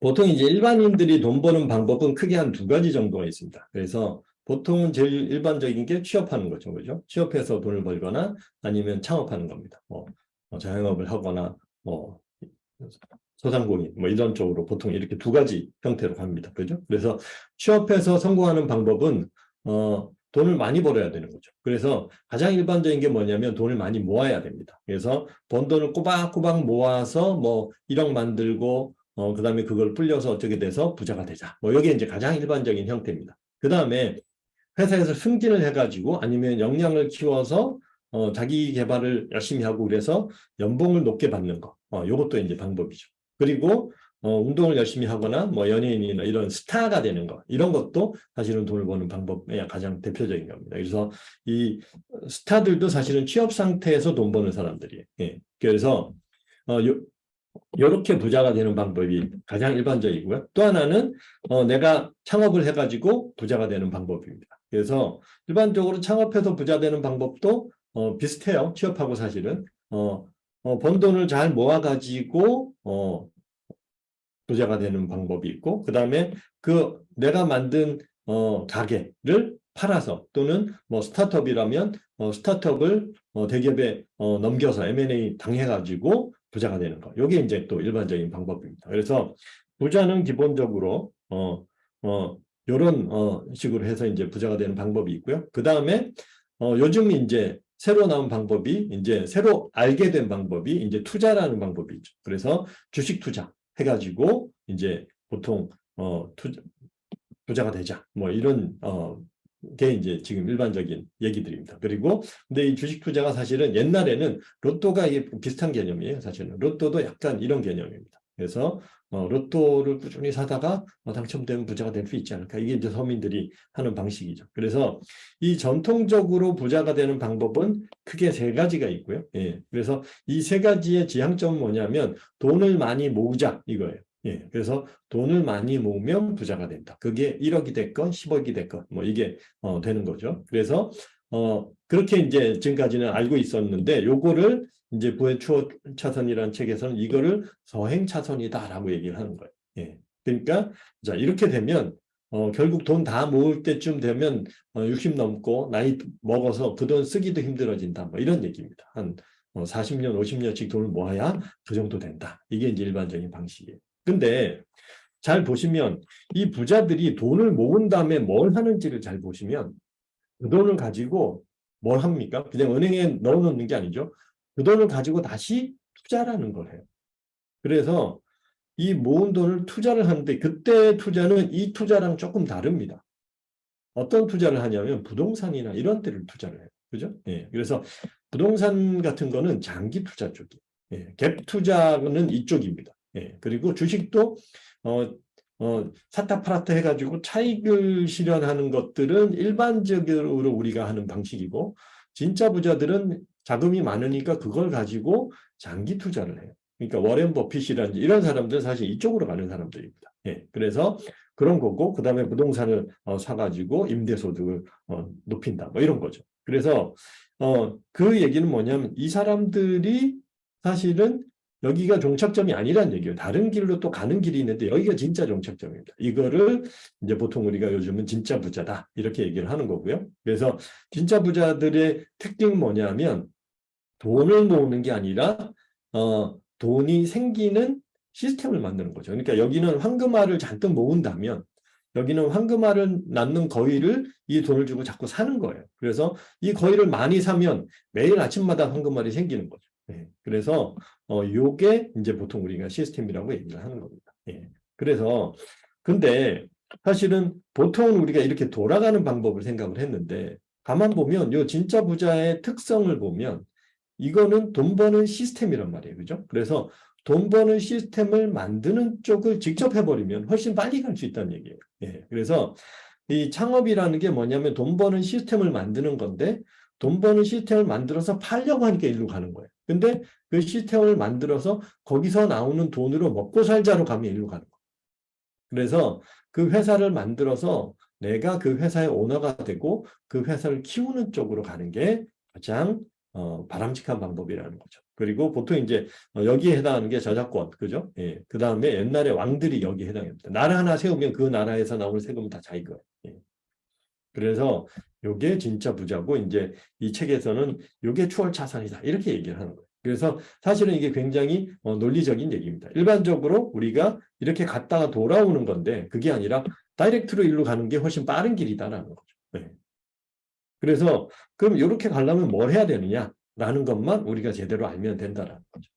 보통 이제 일반인들이 돈 버는 방법은 크게 한 두 가지 정도가 있습니다. 그래서 보통은 제일 일반적인 게 취업하는 거죠. 그죠? 취업해서 돈을 벌거나 아니면 창업하는 겁니다. 자영업을 하거나, 뭐, 소상공인, 뭐 이런 쪽으로 보통 이렇게 두 가지 형태로 갑니다. 그죠? 그래서 취업해서 성공하는 방법은, 돈을 많이 벌어야 되는 거죠. 그래서 가장 일반적인 게 뭐냐면 돈을 많이 모아야 됩니다. 그래서 번 돈을 꼬박꼬박 모아서 뭐 1억 만들고 그다음에 그걸 불려서 어떻게 돼서 부자가 되자. 뭐 이게 이제 가장 일반적인 형태입니다. 그다음에 회사에서 승진을 해가지고 아니면 역량을 키워서 자기 개발을 열심히 하고 그래서 연봉을 높게 받는 거. 요것도 이제 방법이죠. 그리고 운동을 열심히 하거나 뭐 연예인이나 이런 스타가 되는 거. 이런 것도 사실은 돈을 버는 방법의 가장 대표적인 겁니다. 그래서 이 스타들도 사실은 취업 상태에서 돈 버는 사람들이에요. 예. 그래서 요, 이렇게 부자가 되는 방법이 가장 일반적이고요. 또 하나는 내가 창업을 해가지고 부자가 되는 방법입니다. 그래서 일반적으로 창업해서 부자 되는 방법도 비슷해요. 취업하고 사실은 번 돈을 잘 모아가지고 부자가 되는 방법이 있고, 그 다음에 그 내가 만든 가게를 팔아서 또는 뭐 스타트업이라면 스타트업을 대기업에 넘겨서 M&A 당해가지고 부자가 되는 거. 이게 이제 또 일반적인 방법입니다. 그래서 부자는 기본적으로 이런 식으로 해서 이제 부자가 되는 방법이 있고요. 그 다음에 요즘 이제 새로 나온 방법이 이제 새로 알게 된 방법이 이제 투자라는 방법이죠. 그래서 주식 투자. 해가지고 이제 보통 부자가 되자 뭐 이런 게 이제 지금 일반적인 얘기들입니다. 그리고 근데 이 주식 투자가 사실은 옛날에는 로또가 이게 비슷한 개념이에요. 사실은 로또도 약간 이런 개념입니다. 그래서 로또를 꾸준히 사다가 당첨되면 부자가 될 수 있지 않을까. 이게 이제 서민들이 하는 방식이죠. 그래서 이 전통적으로 부자가 되는 방법은 크게 세 가지가 있고요. 예. 그래서 이 세 가지의 지향점은 뭐냐면 돈을 많이 모으자 이거예요. 예. 그래서 돈을 많이 모으면 부자가 된다. 그게 1억이 됐건 10억이 됐건 뭐 이게 되는 거죠. 그래서 그렇게 이제 지금까지는 알고 있었는데 요거를 이제 부의 추호 차선이라는 책에서는 이거를 서행 차선이다라고 얘기를 하는 거예요. 예. 그러니까 자 이렇게 되면 결국 돈 다 모을 때쯤 되면 60 넘고 나이 먹어서 그 돈 쓰기도 힘들어진다. 뭐 이런 얘기입니다. 한 40년, 50년씩 돈을 모아야 그 정도 된다. 이게 이제 일반적인 방식이에요. 근데 잘 보시면 이 부자들이 돈을 모은 다음에 뭘 하는지를 잘 보시면 그 돈을 가지고 뭘 합니까? 그냥 은행에 넣어놓는 게 아니죠. 그 돈을 가지고 다시 투자라는 걸 해요. 그래서 이 모은 돈을 투자를 하는데 그때 투자는 이 투자랑 조금 다릅니다. 어떤 투자를 하냐면 부동산이나 이런 데를 투자를 해요. 그죠? 예. 그래서 부동산 같은 거는 장기 투자 쪽이에요. 예. 갭 투자는 이쪽입니다. 예. 그리고 주식도 어, 사타 팔았다 해가지고 차익을 실현하는 것들은 일반적으로 우리가 하는 방식이고 진짜 부자들은 자금이 많으니까 그걸 가지고 장기 투자를 해요. 그러니까 워렌 버핏이라든지 이런 사람들은 사실 이쪽으로 가는 사람들입니다. 예. 그래서 그런 거고 그다음에 부동산을 사가지고 임대소득을 높인다. 뭐 이런 거죠. 그래서 그 얘기는 뭐냐면 이 사람들이 사실은 여기가 종착점이 아니란 얘기예요. 다른 길로 또 가는 길이 있는데 여기가 진짜 종착점입니다. 이거를 이제 보통 우리가 요즘은 진짜 부자다 이렇게 얘기를 하는 거고요. 그래서 진짜 부자들의 특징은 뭐냐면 돈을 모으는 게 아니라 돈이 생기는 시스템을 만드는 거죠. 그러니까 여기는 황금알을 잔뜩 모은다면 여기는 황금알을 낳는 거위를 이 돈을 주고 자꾸 사는 거예요. 그래서 이 거위를 많이 사면 매일 아침마다 황금알이 생기는 거죠. 예. 그래서 요게 이제 보통 우리가 시스템이라고 얘기를 하는 겁니다. 예. 그래서 근데 사실은 보통 우리가 이렇게 돌아가는 방법을 생각을 했는데 가만 보면 요 진짜 부자의 특성을 보면 이거는 돈 버는 시스템이란 말이에요. 그죠? 그래서 돈 버는 시스템을 만드는 쪽을 직접 해버리면 훨씬 빨리 갈 수 있다는 얘기예요. 예. 그래서 이 창업이라는 게 뭐냐면 돈 버는 시스템을 만드는 건데 돈 버는 시스템을 만들어서 팔려고 하니까 일로 가는 거예요. 근데 그 시스템을 만들어서 거기서 나오는 돈으로 먹고 살자로 가면 일로 가는 거예요. 그래서 그 회사를 만들어서 내가 그 회사의 오너가 되고 그 회사를 키우는 쪽으로 가는 게 가장 바람직한 방법이라는 거죠. 그리고 보통 이제 여기에 해당하는 게 저작권, 그죠? 예. 그 다음에 옛날에 왕들이 여기에 해당합니다. 나라 하나 세우면 그 나라에서 나오는 세금은 다 자기 거예요. 예. 그래서 요게 진짜 부자고 이제 이 책에서는 요게 추월차산이다 이렇게 얘기를 하는 거예요. 그래서 사실은 이게 굉장히 논리적인 얘기입니다. 일반적으로 우리가 이렇게 갔다가 돌아오는 건데 그게 아니라 다이렉트로 일로 가는 게 훨씬 빠른 길이다라는 거죠. 네. 그래서 그럼 이렇게 가려면 뭘 해야 되느냐라는 것만 우리가 제대로 알면 된다라는 거죠.